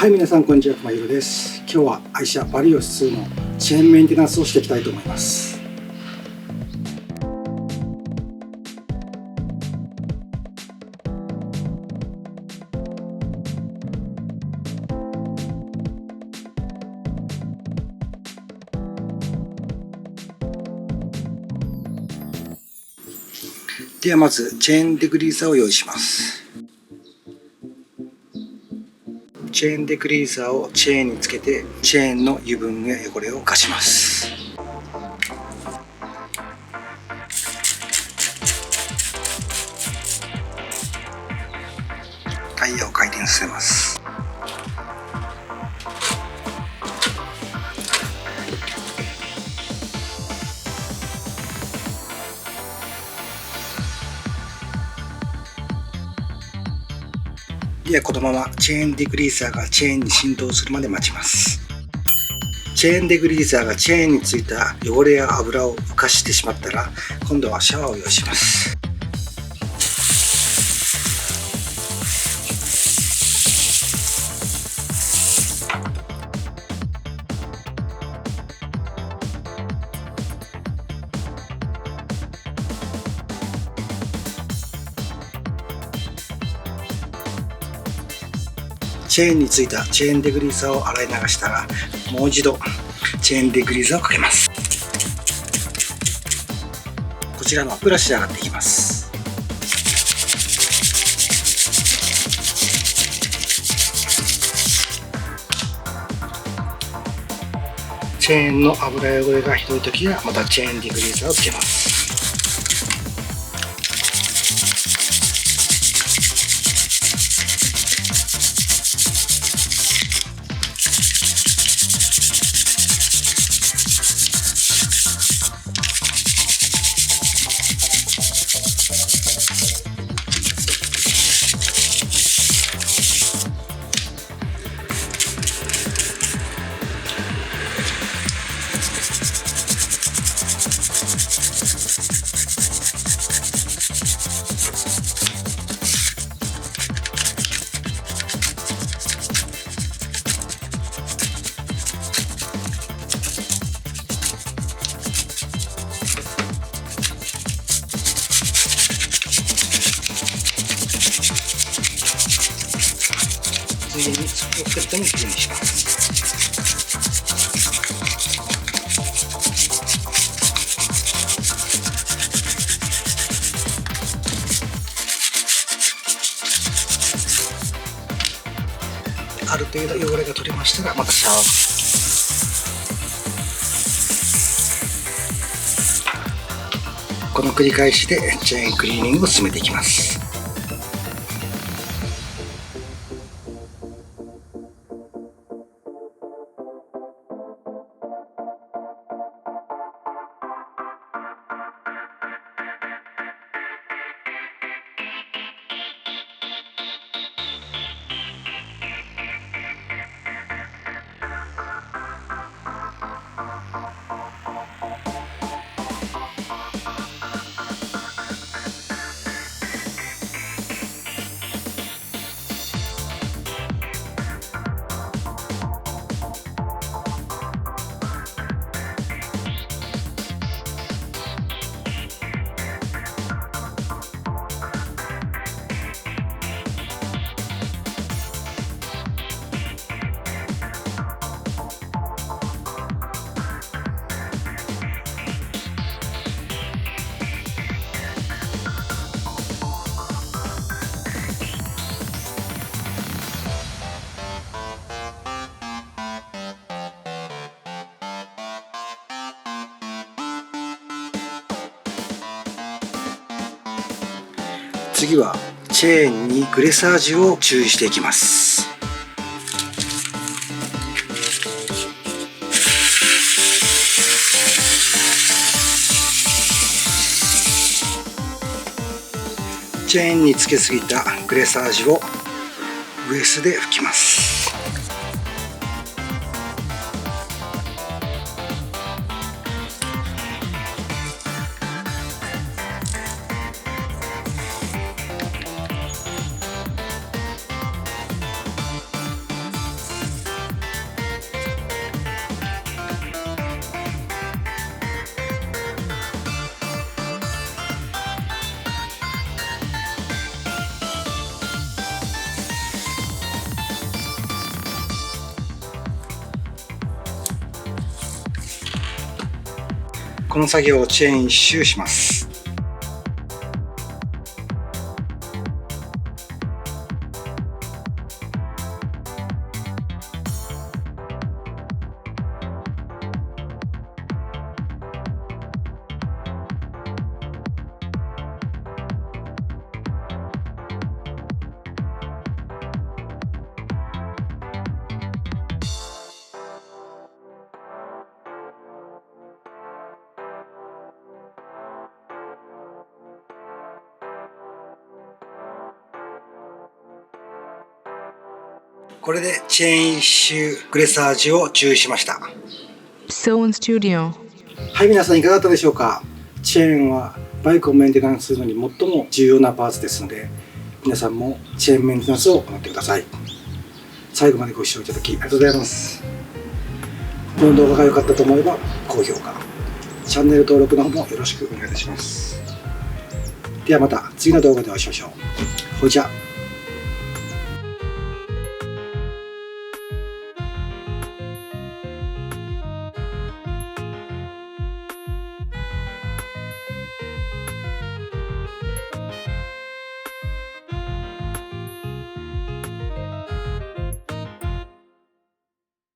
はい、皆さんこんにちは、熊弘です。今日は愛車バリオス2のチェーンメンテナンスをしていきたいと思います。ではまずチェーンデグリーザーを用意します。チェーンデグリーザーをチェーンにつけてチェーンの油分や汚れを浮かします。タイヤを回転させます。ではこのままチェーンデグリーザーがチェーンに振動するまで待ちます。チェーンデグリーザーがチェーンについた汚れや油を浮かしてしまったら、今度はシャワーを用意します。チェーンについたチェーンデグリーザーを洗い流したら、もう一度チェーンデグリーザーをかけます。こちらのブラシで洗っていきます。チェーンの油汚れがひどいときはまたチェーンデグリーザーをつけます。ついでにスポケットもきれいにします。ある程度汚れが取れましたらまたシャワー。この繰り返しでチェーンクリーニングを進めていきます。次はチェーンにグレサージュを注意していきます。チェーンにつけすぎたグレサージュをウエスで拭きます。この作業をチェーン1周します。これでチェーン1周グレサージを注意しました。STUDIO。はい、皆さんいかがだったでしょうか。チェーンはバイクをメンテナンスするのに最も重要なパーツですので、皆さんもチェーンメンテナンスを行ってください。最後までご視聴いただきありがとうございます。この動画が良かったと思えば高評価、チャンネル登録の方もよろしくお願いいたします。ではまた次の動画でお会いしましょう。ほいじゃ。